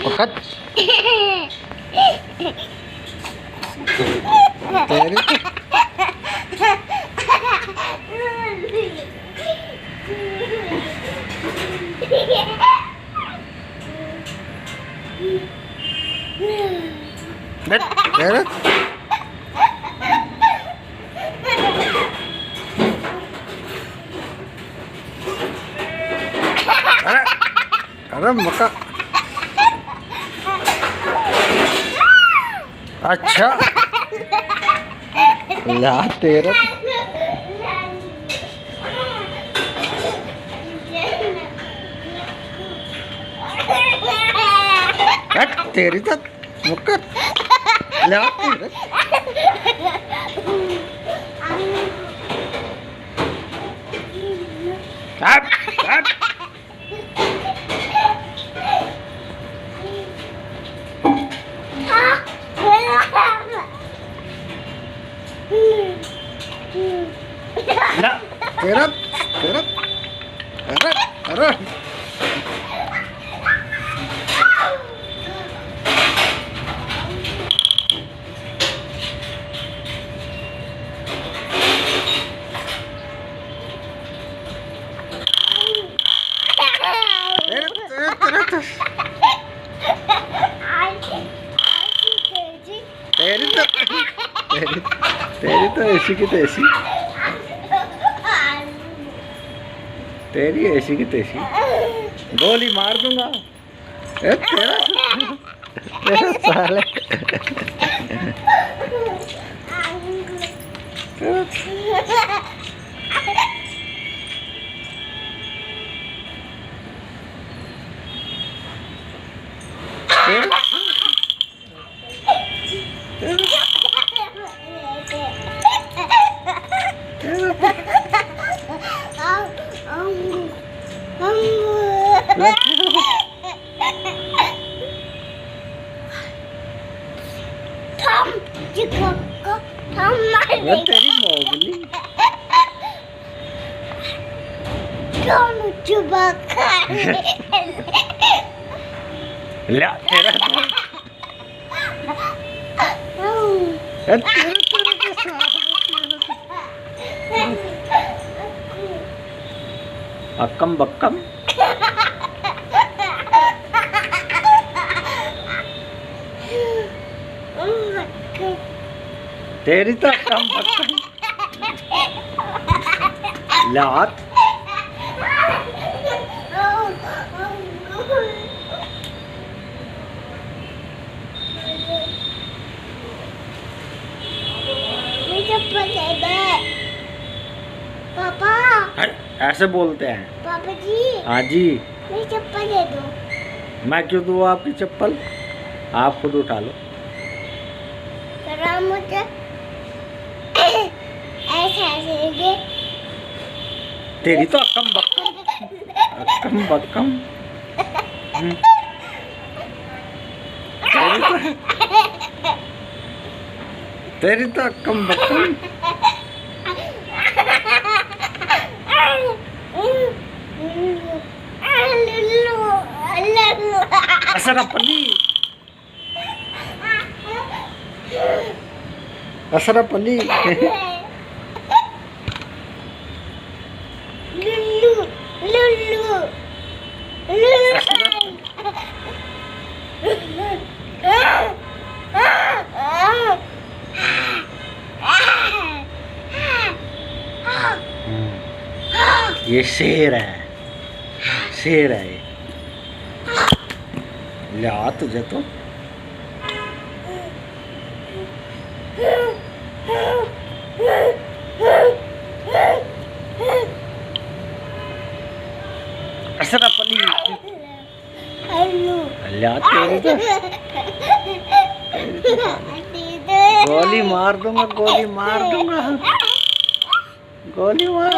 वक्त तेरे तेरे अरे अरे मक्का अच्छा ला तेरा तेरी तो मुक्का ला तेरा ला तेरा तेरा अरे अरे तेरी तो ऐसी की तैसी तेरी ऐसी की तैसी गोली मार दूंगा तेरा तेरा साले तेरी मोगली ला तेरा अक्कम बक्कम तेरी तो अक्कम बक्कम लात पापा ऐसे बोलते हैं पापा जी। हाँ जी मेरी चप्पल दे दो। मैं क्यों दूँ आपकी चप्पल आप खुद उठा लो मुझे ऐसे ऐसे तेरी तो अक्कम बक्कम अक्कम बक्कम तेरी तो अक्कम बक्कम असरपली असरपली लुल्लू लुल्लू ये शेर है शेर है ये ला तुझे तो असरपली ला तेरे तो गोली मार दूंगा गोली मार दूंगा गोली मार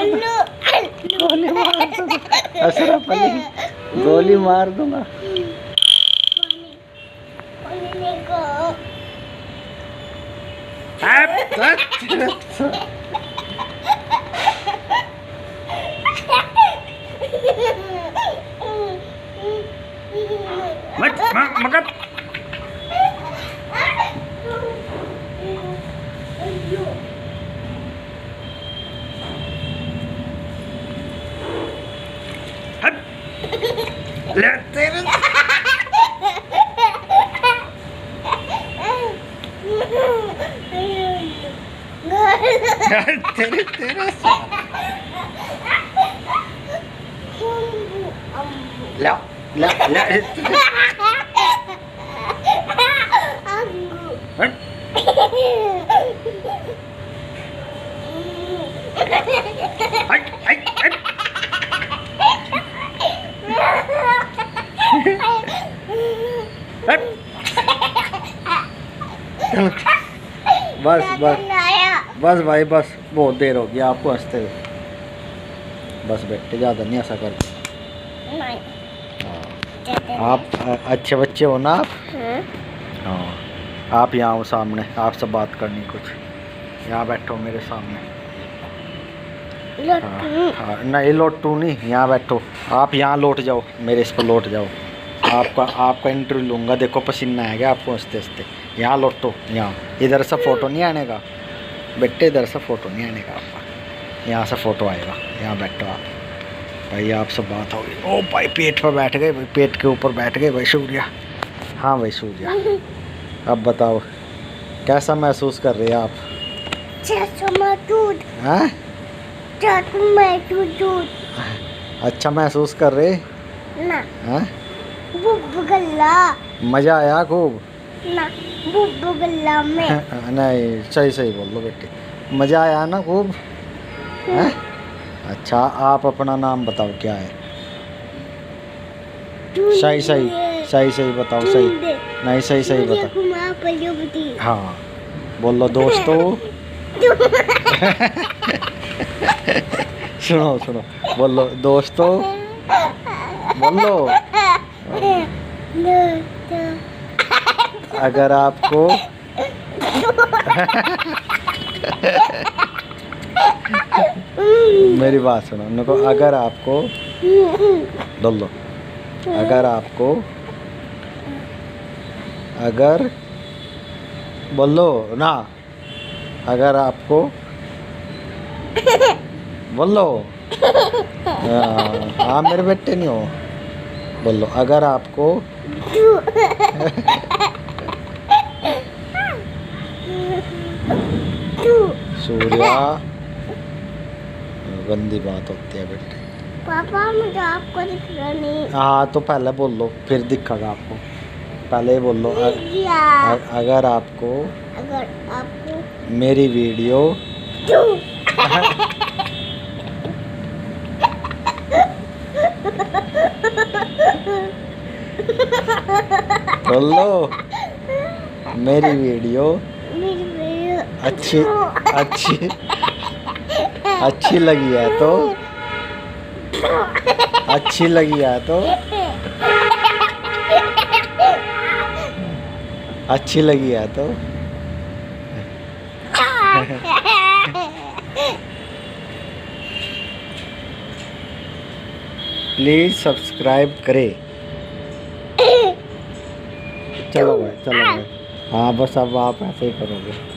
गोली मार दूंगा असरपली गोली मार दूंगा ले तेरे तेरे तेरे ले ले ले हट हट हट हट हट चलो बस बस बस भाई बस बहुत देर हो गया आपको हंसते हुए बस बेटे ज़्यादा नहीं ऐसा कर आप अच्छे बच्चे हो ना आप हाँ आप यहाँ हो सामने आपसे बात करनी कुछ यहाँ बैठो मेरे सामने हाँ नहीं लोटू नहीं यहाँ बैठो आप यहाँ लौट जाओ मेरे इस पर लौट जाओ आपका इंटरव्यू लूँगा देखो पसीना आएगा आपको हंसते हंसते यहाँ लौटो यहाँ इधर से फ़ोटो नहीं आने का बेटे इधर से फ़ोटो नहीं आने का आपका यहाँ से फ़ोटो आएगा यहाँ बैठो आप भाई आपसे बात होगी ओ भाई पेट पर बैठ गए भाई पेट के ऊपर बैठ गए भाई सूर्या हाँ भाई सूर्या अब बताओ कैसा महसूस कर रहे हैं आप हाँ अच्छा महसूस कर रहे हाँ मज़ा आया खूब नहीं सही सही बोल लो बेटे मज़ा आया ना खूब हैं अच्छा आप अपना नाम बताओ क्या है सही सही सही सही बताओ सही नहीं सही सही बताओ हाँ बोलो दोस्तों सुनो सुनो बोलो दोस्तों बोलो अगर आपको मेरी बात सुनो उनको अगर आपको बोलो अगर आपको अगर बोलो ना अगर आपको बोलो हाँ मेरे बेटे नहीं हो बोलो अगर आपको सूर्या गंदी बात होती है बेटे पापा मुझे आपको दिख रहा नहीं हाँ तो पहले बोल लो फिर दिखेगा आपको पहले बोल लो अगर आपको मेरी वीडियो बोल लो मेरी वीडियो अच्छी अच्छी अच्छी लगी है तो अच्छी लगी है तो अच्छी लगी है तो प्लीज सब्सक्राइब करें चलो भाई हाँ बस अब आप ऐसे ही करोगे